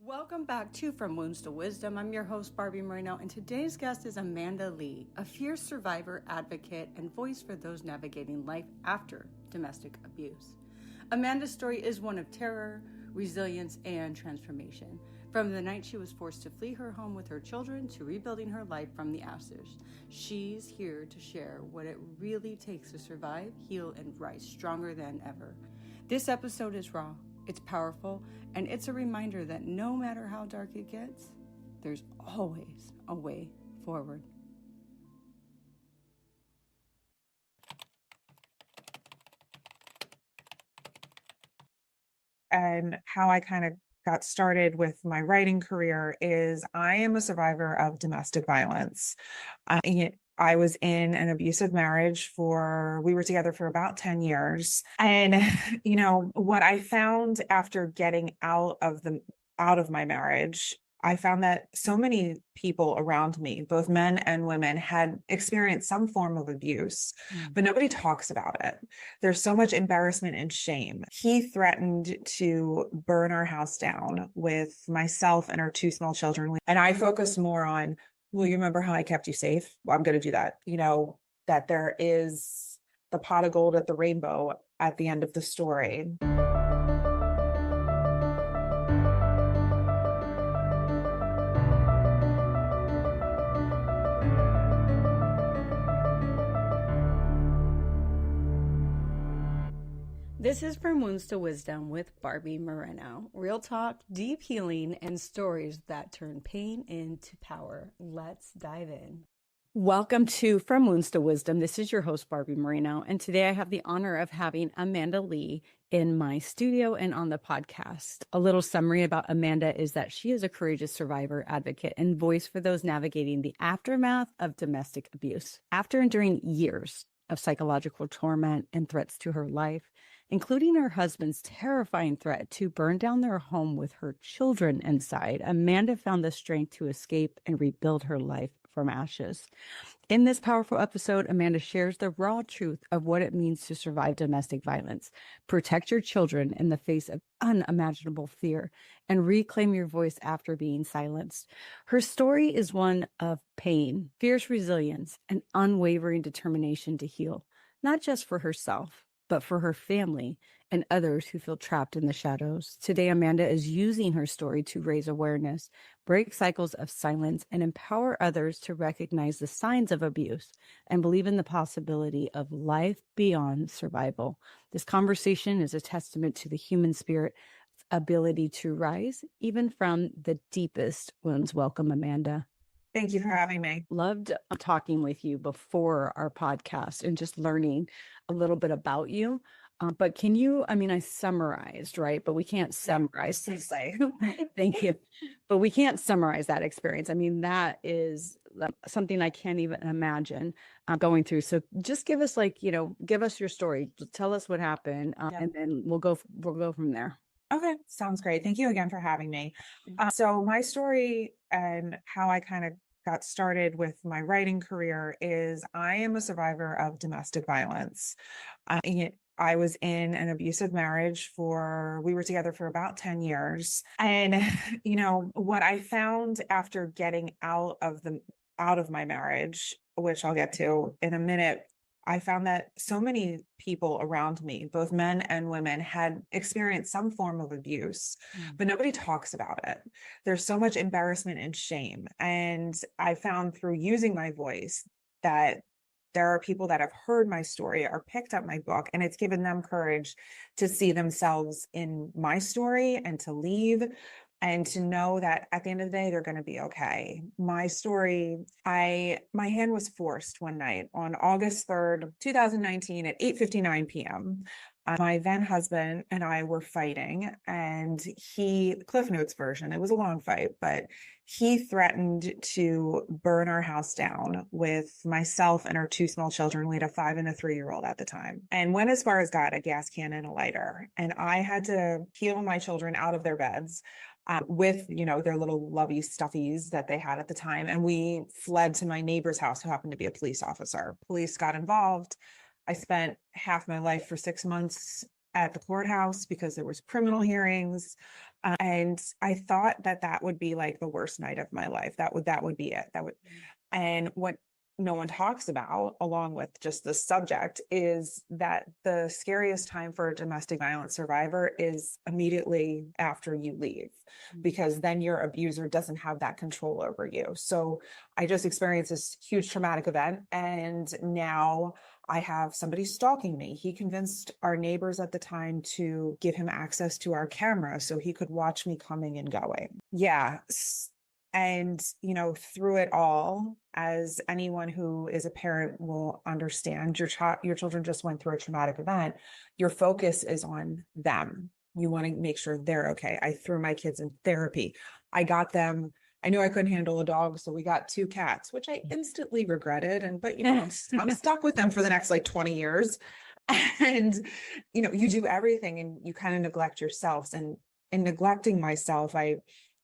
Welcome back to From Wounds to Wisdom. I'm your host, Barbie Moreno, and today's guest is Amanda Lee, a fierce survivor, advocate, and voice for those navigating life after domestic abuse. Amanda's story is one of terror, resilience, and transformation. From the night she was forced to flee her home with her children to rebuilding her life from the ashes, she's here to share what it really takes to survive, heal, and rise stronger than ever. This episode is raw. It's powerful, and it's a reminder that no matter how dark it gets, there's always a way forward. And how I kind of got started with my writing career is I am a survivor of domestic violence. I was in an abusive marriage we were together for about 10 years. And, what I found after getting out of my marriage, I found that so many people around me, both men and women, had experienced some form of abuse, but nobody talks about it. There's so much embarrassment and shame. He threatened to burn our house down with myself and our two small children. And I focused more on, well, you remember how I kept you safe? Well, I'm going to do that. That there is the pot of gold at the rainbow at the end of the story. This is From Wounds to Wisdom with Barbie Moreno. Real talk, deep healing, and stories that turn pain into power. Let's dive in. Welcome to From Wounds to Wisdom. This is your host, Barbie Moreno, and today I have the honor of having Amanda Lee in my studio and on the podcast. A little summary about Amanda is that she is a courageous survivor, advocate, and voice for those navigating the aftermath of domestic abuse. After enduring years of psychological torment and threats to her life, including her husband's terrifying threat to burn down their home with her children inside, Amanda found the strength to escape and rebuild her life from ashes. In this powerful episode, Amanda shares the raw truth of what it means to survive domestic violence, protect your children in the face of unimaginable fear, and reclaim your voice after being silenced. Her story is one of pain, fierce resilience, and unwavering determination to heal, not just for herself, but for her family and others who feel trapped in the shadows. Today, Amanda is using her story to raise awareness, break cycles of silence, and empower others to recognize the signs of abuse and believe in the possibility of life beyond survival. This conversation is a testament to the human spirit's ability to rise, even from the deepest wounds. Welcome, Amanda. Thank you for having me. Loved talking with you before our podcast and just learning a little bit about you. But can you, I summarized, right? But we can't summarize. Thank you. But we can't summarize that experience. That is something I can't even imagine going through. So just give us give us your story. Tell us what happened. And then we'll go from there. Okay. Sounds great. Thank you again for having me. So my story and how I kind of got started with my writing career is I am a survivor of domestic violence. I was in an abusive marriage we were together for about 10 years. And, what I found after getting out of my marriage, which I'll get to in a minute, I found that so many people around me, both men and women, had experienced some form of abuse, but nobody talks about it. There's so much embarrassment and shame. And I found through using my voice that there are people that have heard my story or picked up my book, and it's given them courage to see themselves in my story and to leave and to know that at the end of the day, they're going to be okay. My story, my hand was forced one night on August 3rd, 2019 at 8:59 p.m. My then husband and I were fighting, and Cliff Notes version, it was a long fight, but he threatened to burn our house down with myself and our two small children. We had a 5 and a 3-year-old at the time, and went as far as got a gas can and a lighter. And I had to peel my children out of their beds with, their little lovey stuffies that they had at the time. And we fled to my neighbor's house, who happened to be a police officer. Police got involved. I spent half my life for 6 months at the courthouse because there was criminal hearings. And I thought that that would be like the worst night of my life. That would be it. And what no one talks about, along with just the subject, is that the scariest time for a domestic violence survivor is immediately after you leave, because then your abuser doesn't have that control over you. So I just experienced this huge traumatic event, and now I have somebody stalking me. He convinced our neighbors at the time to give him access to our camera so he could watch me coming and going. Yeah. And, through it all, as anyone who is a parent will understand, your children just went through a traumatic event. Your focus is on them. You want to make sure they're okay. I threw my kids in therapy. I knew I couldn't handle a dog, so we got 2 cats, which I instantly regretted. But I'm stuck with them for the next like 20 years. And, you do everything and you kind of neglect yourselves. And in neglecting myself, I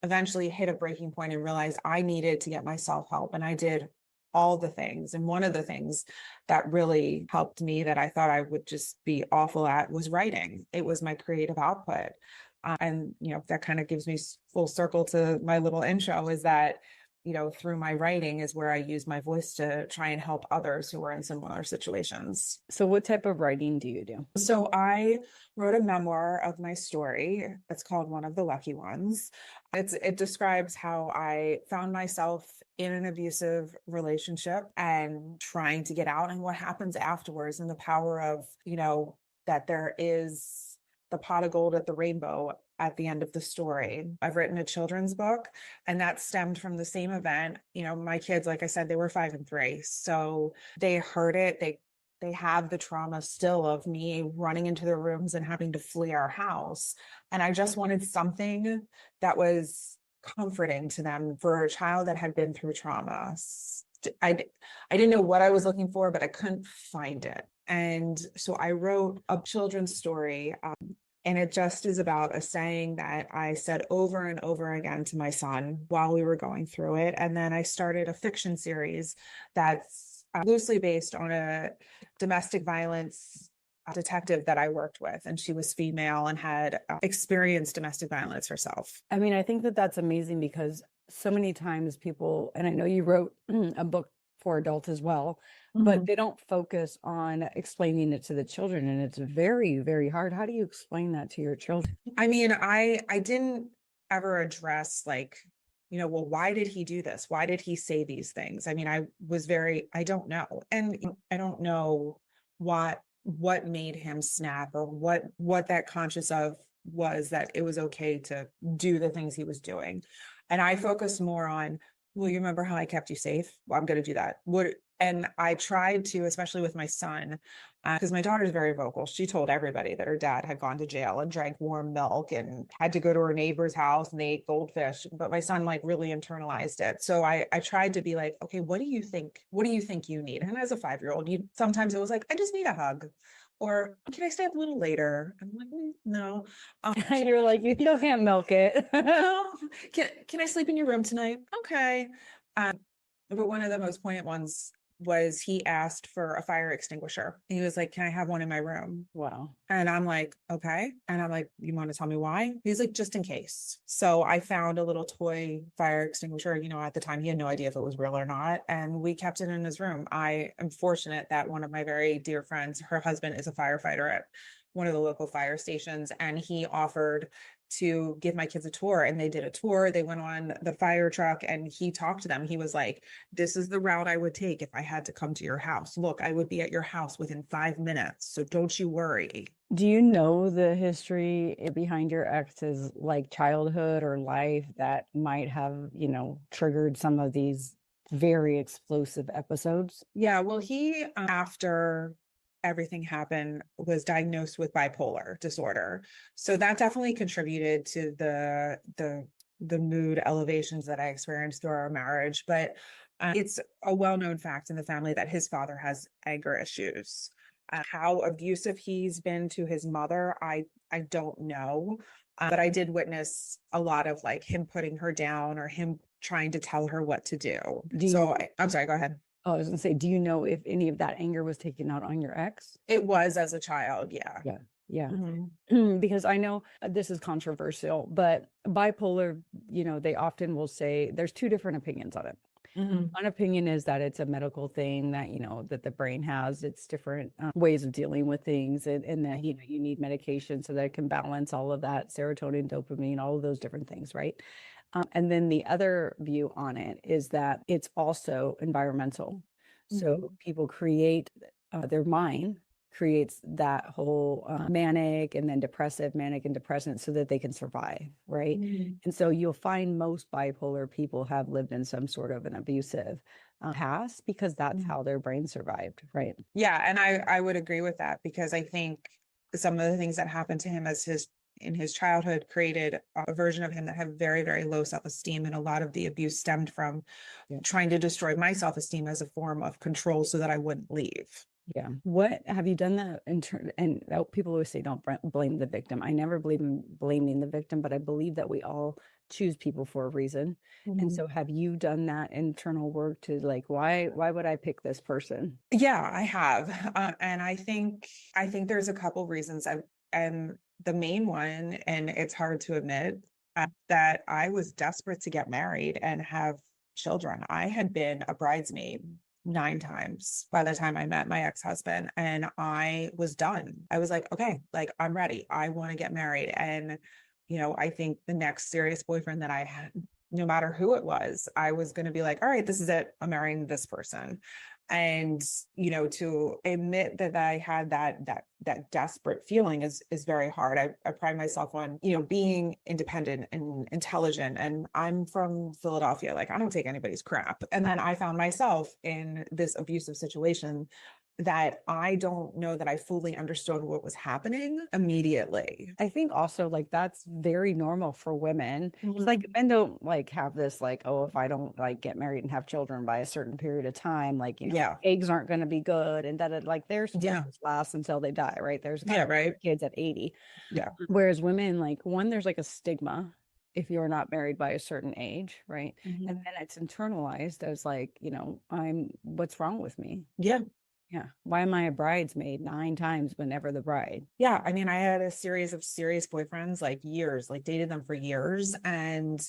eventually hit a breaking point and realized I needed to get myself help. And I did all the things. And one of the things that really helped me, that I thought I would just be awful at, was writing. It was my creative output. And that kind of gives me full circle to my little intro, is that through my writing is where I use my voice to try and help others who are in similar situations. So what type of writing do you do? So I wrote a memoir of my story. It's called One of the Lucky Ones. It describes how I found myself in an abusive relationship and trying to get out, and what happens afterwards, and the power of, that there is the pot of gold at the rainbow at the end of the story. I've written a children's book, and that stemmed from the same event. My kids, like I said, they were 5 and 3. So they heard it. They have the trauma still of me running into their rooms and having to flee our house. And I just wanted something that was comforting to them for a child that had been through trauma. I didn't know what I was looking for, but I couldn't find it. And so I wrote a children's story. And it just is about a saying that I said over and over again to my son while we were going through it. And then I started a fiction series that's loosely based on a domestic violence detective that I worked with. And she was female and had experienced domestic violence herself. I mean, I think that that's amazing, because so many times people, and I know you wrote a book for adults as well, but they don't focus on explaining it to the children. And it's very, very hard. How do you explain that to your children? I mean, I didn't ever address like, well, why did he do this? Why did he say these things? I mean, I don't know. And I don't know what made him snap, or what that conscious of was, that it was okay to do the things he was doing. And I focused more on, well, you remember how I kept you safe? Well, I'm going to do that. And I tried to, especially with my son, because my daughter's very vocal. She told everybody that her dad had gone to jail and drank warm milk and had to go to her neighbor's house and they ate goldfish. But my son like really internalized it. So I tried to be like, okay, what do you think? What do you think you need? And as a 5-year-old, sometimes it was like, I just need a hug. Or can I stay up a little later? I'm like, no. You're like, you still can't milk it. Can I sleep in your room tonight? Okay. But one of the most poignant ones was he asked for a fire extinguisher. He was like, can I have one in my room? Wow. And I'm like, okay. And I'm like, you want to tell me why? He's like, just in case. So I found a little toy fire extinguisher. At the time he had no idea if it was real or not. And we kept it in his room. I am fortunate that one of my very dear friends, her husband is a firefighter at one of the local fire stations. And he offered to give my kids a tour, and they did a tour. They went on the fire truck and he talked to them. He was like, this is the route I would take if I had to come to your house. Look, I would be at your house within 5 minutes. So don't you worry. Do you know the history behind your ex's like childhood or life that might have, triggered some of these very explosive episodes? Yeah, well, he, after everything happened, was diagnosed with bipolar disorder. So that definitely contributed to the mood elevations that I experienced through our marriage. But it's a well-known fact in the family that his father has anger issues. How abusive he's been to his mother, I don't know. But I did witness a lot of like him putting her down or him trying to tell her what to do. I'm sorry, go ahead. Oh, I was gonna say, do you know if any of that anger was taken out on your ex? It was as a child, yeah. Yeah. Yeah. Mhm. Because I know this is controversial, but bipolar, they often will say there's two different opinions on it. Mhm. One opinion is that it's a medical thing that, that the brain has its different ways of dealing with things, and that, you need medication so that it can balance all of that serotonin, dopamine, all of those different things, right? And then the other view on it is that it's also environmental. So Mhm. people create their mind creates that whole manic and then depressive, manic and depressant so that they can survive, right? Mhm. And so you'll find most bipolar people have lived in some sort of an abusive past because that's Mhm. how their brain survived, right? Yeah, and I would agree with that because I think some of the things that happened to him in his childhood created a version of him that had very, very low self-esteem. And a lot of the abuse stemmed from Yeah. trying to destroy my self-esteem as a form of control so that I wouldn't leave. Yeah. What have you done that in turn? And people always say don't blame the victim. I never believe in blaming the victim, but I believe that we all choose people for a reason. And Mhm. so have you done that internal work to like, why would I pick this person? Yeah, I have. And I think there's a couple reasons. And the main one, and it's hard to admit, that I was desperate to get married and have children. I had been a bridesmaid 9 times by the time I met my ex-husband, and I was done. I was like, okay, like I'm ready. I want to get married. And, I think the next serious boyfriend that I had, no matter who it was, I was going to be like, all right, this is it. I'm marrying this person. And to admit that I had that desperate feeling is very hard. I pride myself on being independent and intelligent, and I'm from Philadelphia. Like, I don't take anybody's crap. And then I found myself in this abusive situation that I don't know that I fully understood what was happening immediately. I think also like that's very normal for women. It's like Mhm. men don't like have this like, oh, if I don't like get married and have children by a certain period of time, like, Yeah. eggs aren't going to be good and that like their Yeah. sperms last until they die, right? There's guys Yeah. that Right. have kids at 80. Yeah. Whereas women, like one, there's like a stigma if you're not married by a certain age, right? And Mhm. then it's internalized as like, what's wrong with me? Yeah. Yeah. Why am I a bridesmaid 9 times whenever the bride? Yeah, I mean, I had a series of serious boyfriends, like years, like dated them for years. And,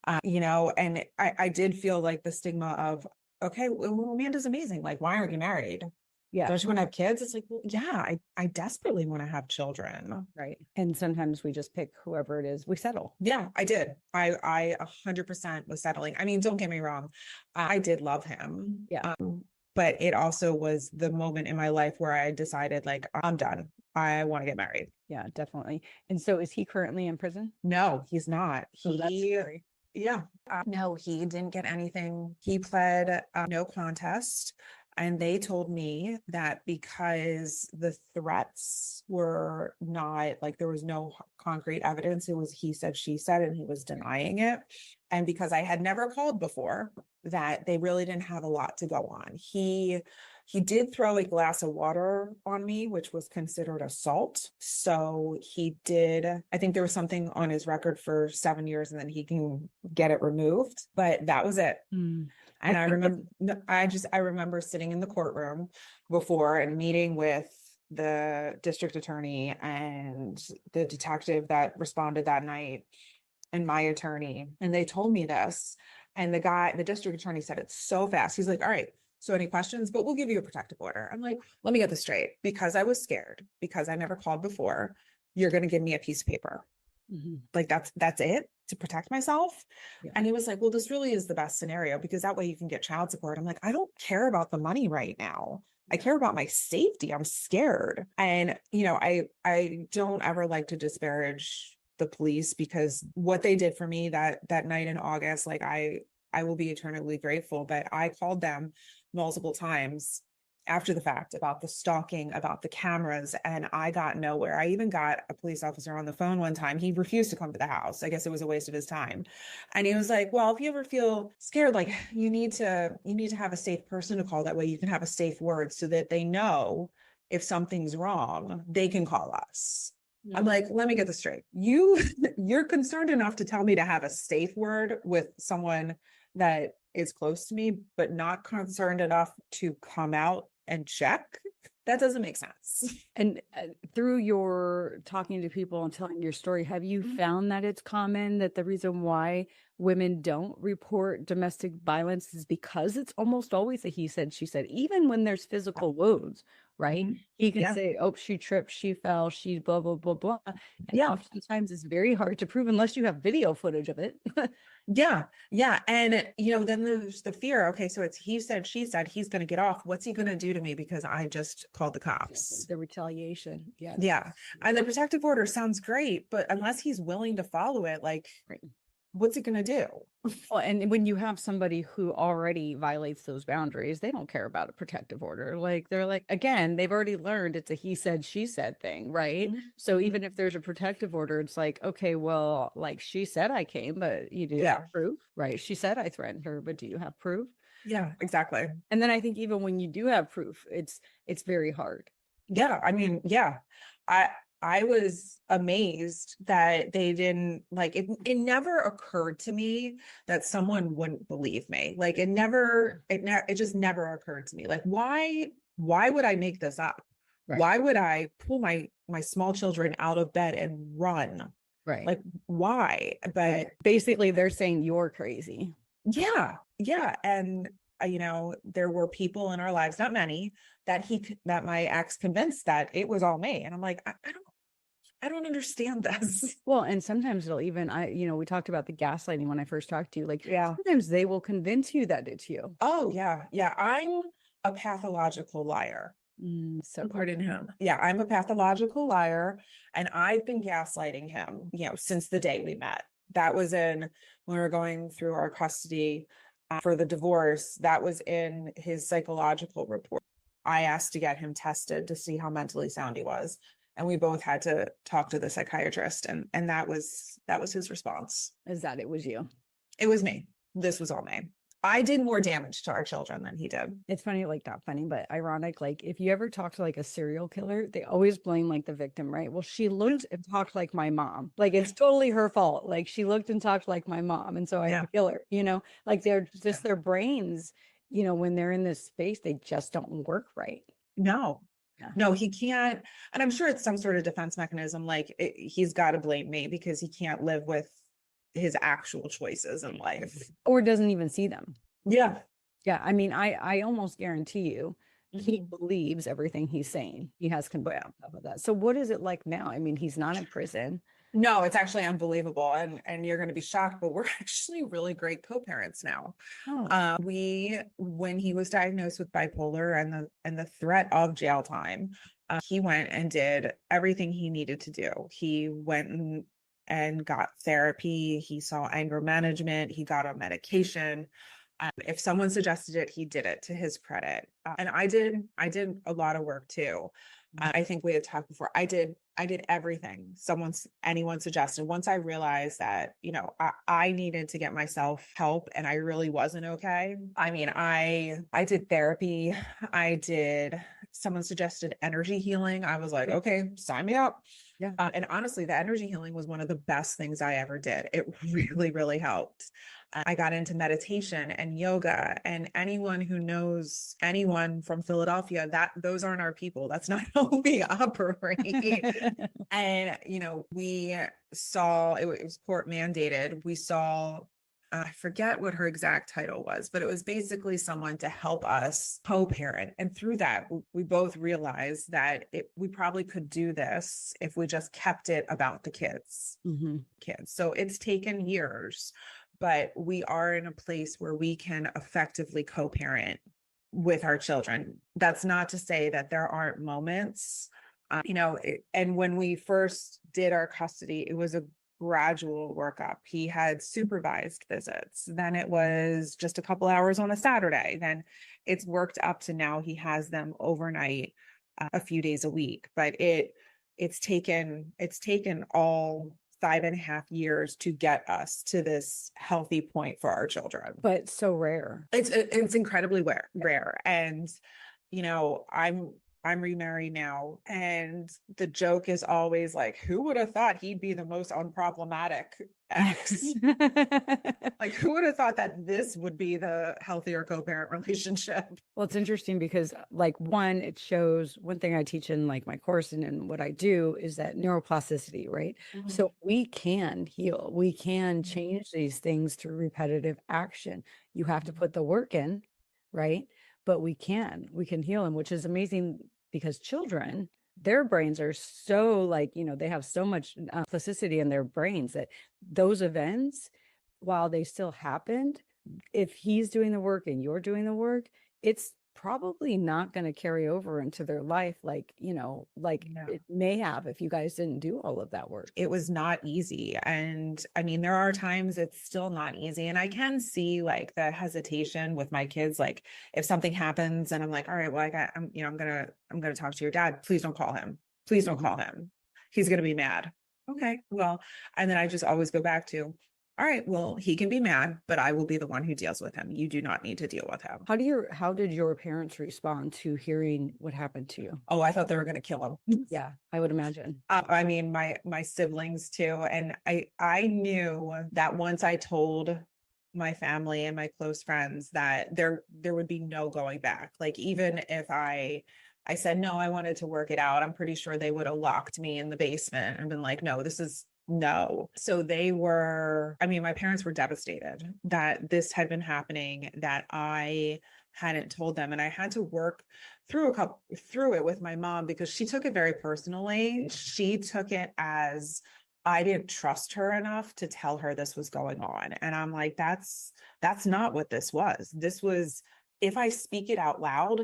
and I did feel like the stigma of, okay, well, Amanda's amazing. Like, why aren't you married? Yeah. Don't you want to have kids? It's like, well, yeah, I desperately want to have children. Right. And sometimes we just pick whoever it is, we settle. Yeah, I did. I 100% was settling. I mean, don't get me wrong. I did love him. Yeah. But it also was the moment in my life where I decided, like, I'm done. I want to get married. Yeah, definitely. And so is he currently in prison? No, he's not. So that's scary. Yeah. No, he didn't get anything. He pled no contest. And they told me that because the threats were not like there was no concrete evidence, it was he said, she said, and he was denying it. And because I had never called before, that they really didn't have a lot to go on. He did throw a glass of water on me, which was considered assault. So he did, I think there was something on his record for 7 years and then he can get it removed, but that was it. Mm. And I remember, I remember sitting in the courtroom before and meeting with the district attorney and the detective that responded that night and my attorney. And they told me this. And the district attorney said it so fast. He's like, all right, so any questions, but we'll give you a protective order. I'm like, let me get this straight because I was scared because I never called before. You're going to give me a piece of paper. Mhm. Like that's it to protect myself. Yeah. And he was like, well, this really is the best scenario because that way you can get child support. I'm like, I don't care about the money right now. I care about my safety. I'm scared. And, I don't ever like to disparage the police because what they did for me that night in August, like I will be eternally grateful, but I called them multiple times after the fact about the stalking, about the cameras, and I got nowhere. I even got a police officer on the phone one time. He refused to come to the house. I guess it was a waste of his time. And he was like, well, if you ever feel scared, like you need to have a safe person to call. That way you can have a safe word so that they know if something's wrong, they can call us. Yeah. I'm like, let me get this straight. You're concerned enough to tell me to have a safe word with someone that is close to me, but not concerned enough to come out and check. that doesn't make sense. And through your talking to people and telling your story, have you found that it's common that the reason why women don't report domestic violence is because it's almost always a he said, she said, even when there's physical wounds, right? He can Yeah. say, oh, she tripped, she fell, she blah, blah, blah, blah. And Yeah. oftentimes it's very hard to prove unless you have video footage of it. Yeah. Yeah. And, then there's the fear. Okay. So it's he said, she said, he's going to get off. What's he going to do to me because I just called the cops? The retaliation. Yeah. Yeah. And the protective order sounds great, but unless he's willing to follow it, like, Right. what's it going to do? Well, and when you have somebody who already violates those boundaries, they don't care about a protective order. Like they're like, again, they've already learned it's a he said, she said thing, right? So even if there's a protective order, it's like, okay, well, like she said I came, but you do have proof, right? She said I threatened her, but do you have proof? Yeah, exactly. And then I think even when you do have proof, it's very hard. Yeah. I mean, yeah. I was amazed that they didn't like it. It never occurred to me that someone wouldn't believe me. Like it just never occurred to me. Like, why would I make this up? Right. Why would I pull my small children out of bed and run? Right. Like, why? But basically they're saying you're crazy. Yeah. Yeah. And there were people in our lives, not many, that my ex convinced that it was all me. And I'm like, I don't understand this. Well, and sometimes it'll even, we talked about the gaslighting when I first talked to you, like, Yeah. sometimes they will convince you that it's you. Oh yeah. Yeah. I'm a pathological liar. So pardon him. Yeah. I'm a pathological liar. And I've been gaslighting him, since the day we met. That was when we were going through our custody for the divorce. That was in his psychological report. I asked to get him tested to see how mentally sound he was. And we both had to talk to the psychiatrist. And that was his response. Is that it was you? It was me. This was all me. I did more damage to our children than he did. It's funny, like not funny, but ironic. Like if you ever talk to like a serial killer, they always blame like the victim, right? Well, she looked and talked like my mom. Like it's totally her fault. Like she looked and talked like my mom. And so I had to kill her, like they're just their brains, when they're in this space, they just don't work right. No. No, he can't. And I'm sure it's some sort of defense mechanism. Like he's got to blame me because he can't live with his actual choices in life. Or doesn't even see them. Yeah. Yeah. I mean, I almost guarantee you he believes everything he's saying. He has conviction on top of that. So what is it like now? I mean, he's not in prison. No, it's actually unbelievable. And you're going to be shocked, but we're actually really great co-parents now. Oh. When he was diagnosed with bipolar and the threat of jail time, he went and did everything he needed to do. He went and got therapy. He saw anger management. He got on medication. If someone suggested it, he did it, to his credit. And I did a lot of work too. I think we had talked before. I did everything anyone suggested. Once I realized that, I needed to get myself help and I really wasn't okay. I mean, I did therapy. Someone suggested energy healing. I was like, okay, sign me up. Yeah. And honestly, the energy healing was one of the best things I ever did. It really, really helped. I got into meditation and yoga, and anyone who knows anyone from Philadelphia, those aren't our people. That's not how we operate. And, we saw, it was court mandated. We saw, I forget what her exact title was, but it was basically someone to help us co-parent. And through that, we both realized that we probably could do this if we just kept it about the kids. So it's taken years, but we are in a place where we can effectively co-parent with our children. That's not to say that there aren't moments, and when we first did our custody, it was a gradual workup. He had supervised visits. Then it was just a couple hours on a Saturday. Then it's worked up to now he has them overnight, a few days a week. But it's taken all 5.5 years to get us to this healthy point for our children. But so rare. It's incredibly rare. And, I'm remarried now. And the joke is always like, who would have thought he'd be the most unproblematic ex? Like, who would have thought that this would be the healthier co-parent relationship? Well, it's interesting because like one, it shows one thing I teach in like my course and what I do is that neuroplasticity, right? So we can heal, we can change these things through repetitive action. You have to put the work in, right? But we can heal them, which is amazing because children, their brains are so like, they have so much plasticity in their brains that those events, while they still happened, if he's doing the work and you're doing the work, it's probably not going to carry over into their life like, like No. it may have if you guys didn't do all of that work. It was not easy. And I mean, there are times it's still not easy. And I can see like the hesitation with my kids. Like if something happens and I'm like, all right, well, I'm gonna talk to your dad. Please don't call him. Please don't call him. He's going to be mad. Okay. Well, and then I just always go back to, all right, well, he can be mad, but I will be the one who deals with him. You do not need to deal with him. How did your parents respond to hearing what happened to you? Oh, I thought they were going to kill him. Yeah, I would imagine. I mean, my siblings too. And I knew that once I told my family and my close friends that there would be no going back. Like even if I said, no, I wanted to work it out, I'm pretty sure they would have locked me in the basement and been like, no, this is no. So my parents were devastated that this had been happening, that I hadn't told them. And I had to work through it with my mom because she took it very personally. She took it as I didn't trust her enough to tell her this was going on. And I'm like, that's not what this was. This was, if I speak it out loud,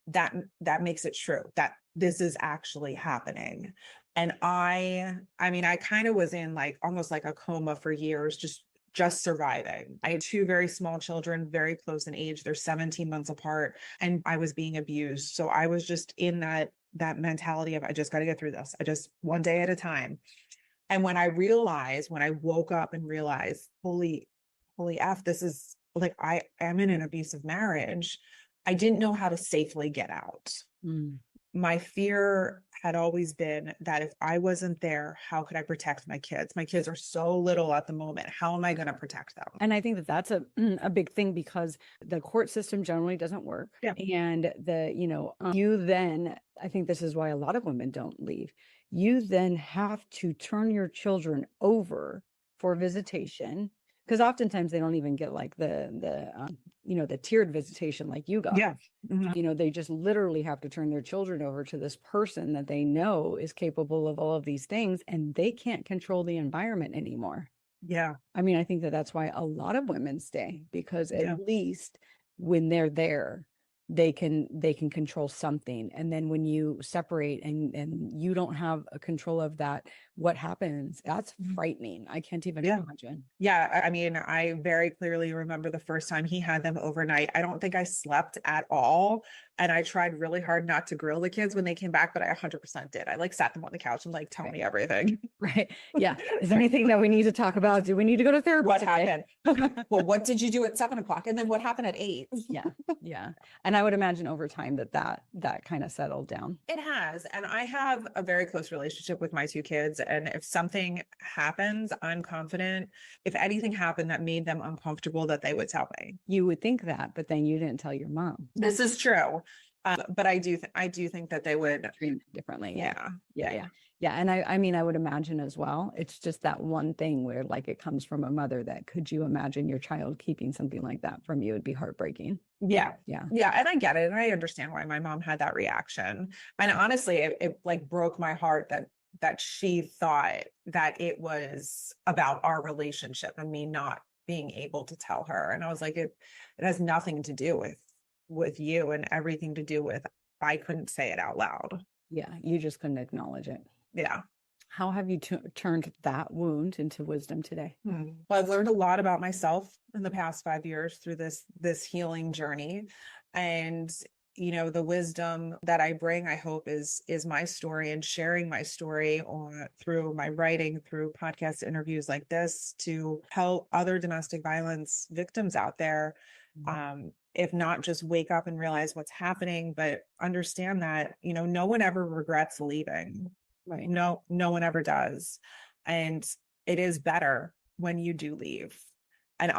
that makes it true that this is actually happening. And I mean, I kind of was in like almost like a coma for years, just surviving. I had two very small children, very close in age. They're 17 months apart, and I was being abused. So I was just in that mentality of, I just got to get through this. I just one day at a time. And when I woke up and realized, holy F, this is like, I am in an abusive marriage. I didn't know how to safely get out. My fear had always been that if I wasn't there, how could I protect my kids? My kids are so little at the moment. How am I going to protect them? And I think that that's a big thing because the court system generally doesn't work. Yeah. And you then, I think this is why a lot of women don't leave. You then have to turn your children over for visitation because oftentimes they don't even get like the tiered visitation like you got. Yeah. Mm-hmm. They just literally have to turn their children over to this person that they know is capable of all of these things, and they can't control the environment anymore. Yeah. I mean, I think that that's why a lot of women stay because at least when they're there, they can control something. And then when you separate and you don't have a control of that, what happens? That's frightening. I can't even imagine. Yeah. I mean, I very clearly remember the first time he had them overnight. I don't think I slept at all. And I tried really hard not to grill the kids when they came back, but I 100% did. I like sat them on the couch and like, tell me everything. Right. Yeah. Is there anything that we need to talk about? Do we need to go to therapy? What happened? Well, what did you do at 7:00? And then what happened at 8? Yeah. Yeah. And I would imagine over time that kind of settled down. It has. And I have a very close relationship with my two kids. And if something happens, I'm confident if anything happened that made them uncomfortable, that they would tell me. You would think that, but then you didn't tell your mom. This is true. But I do think that they would treat differently. Yeah. And I mean, I would imagine as well. It's just that one thing where like it comes from a mother that could you imagine your child keeping something like that from you? It'd be heartbreaking. Yeah. And I get it. And I understand why my mom had that reaction. And honestly, it like broke my heart that she thought that it was about our relationship and me not being able to tell her. And I was like, it has nothing to do with you and everything to do with, I couldn't say it out loud. Yeah. You just couldn't acknowledge it. Yeah. How have you turned that wound into wisdom today? Well, I've learned a lot about myself in the past 5 years through this healing journey. And, the wisdom that I bring, I hope is my story and sharing my story through my writing, through podcast interviews like this to help other domestic violence victims out there if not just wake up and realize what's happening, but understand that, no one ever regrets leaving. Right. No one ever does. And it is better when you do leave. And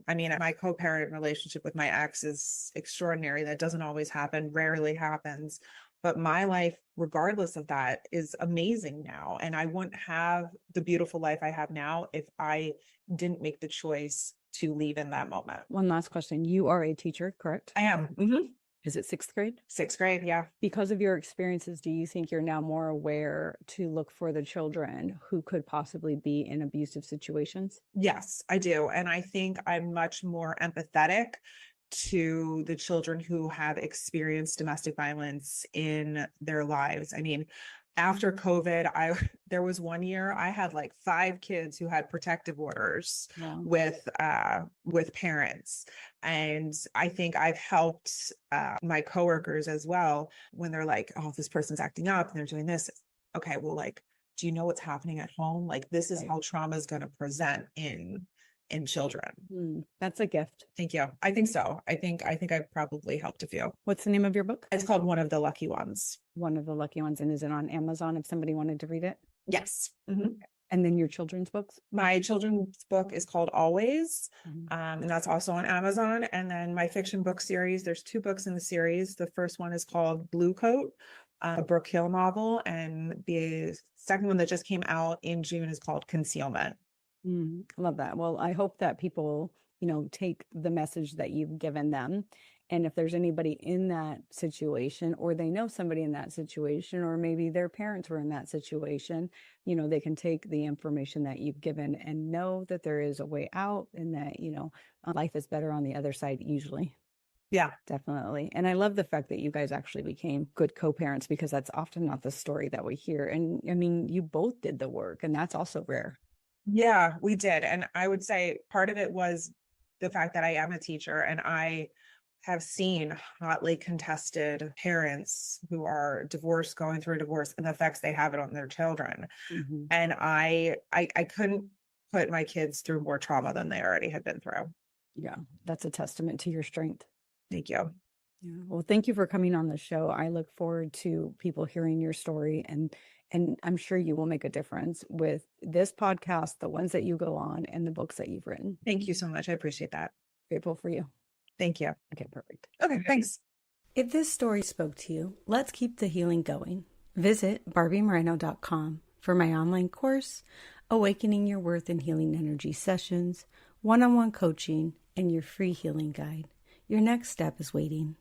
my co-parent relationship with my ex is extraordinary. That doesn't always happen, rarely happens. But my life, regardless of that, is amazing now. And I wouldn't have the beautiful life I have now if I didn't make the choice to leave in that moment. One last question. You are a teacher, correct? I am. Mm-hmm. Is it sixth grade? Sixth grade, yeah. Because of your experiences, do you think you're now more aware to look for the children who could possibly be in abusive situations? Yes, I do. And I think I'm much more empathetic to the children who have experienced domestic violence in their lives. I mean, after COVID, there was one year I had like 5 kids who had protective orders. Wow. with parents. And I think I've helped my coworkers as well when they're like, oh, this person's acting up and they're doing this. Okay, well, like, do you know what's happening at home? Like, this is how trauma is going to present in children. That's a gift. Thank you. I think so. I think I've probably helped a few. What's the name of your book? It's called One of the Lucky Ones. One of the Lucky Ones. And is it on Amazon if somebody wanted to read it? Yes. Mm-hmm. And then your children's books? My children's book is called Always, and that's also on Amazon. And then my fiction book series, there's 2 books in the series. The first one is called Blue Coat, a Brooke Hill novel. And the second one that just came out in June is called Concealment. Love that. Well, I hope that people, take the message that you've given them. And if there's anybody in that situation, or they know somebody in that situation, or maybe their parents were in that situation, they can take the information that you've given and know that there is a way out, and that, life is better on the other side usually. Yeah, definitely. And I love the fact that you guys actually became good co-parents, because that's often not the story that we hear. And I mean, you both did the work, and that's also rare. Yeah, we did. And I would say part of it was the fact that I am a teacher, and I have seen hotly contested parents who are divorced, going through a divorce, and the effects they have it on their children. And I couldn't put my kids through more trauma than they already had been through. Yeah, that's a testament to your strength. Thank you. Yeah. Well, thank you for coming on the show. I look forward to people hearing your story, and I'm sure you will make a difference with this podcast, the ones that you go on, and the books that you've written. Thank you so much. I appreciate that. Grateful for you. Thank you. Okay, perfect. Okay, thanks. If this story spoke to you, let's keep the healing going. Visit barbiemoreno.com for my online course, Awakening Your Worth and Healing Energy sessions, one-on-one coaching, and your free healing guide. Your next step is waiting.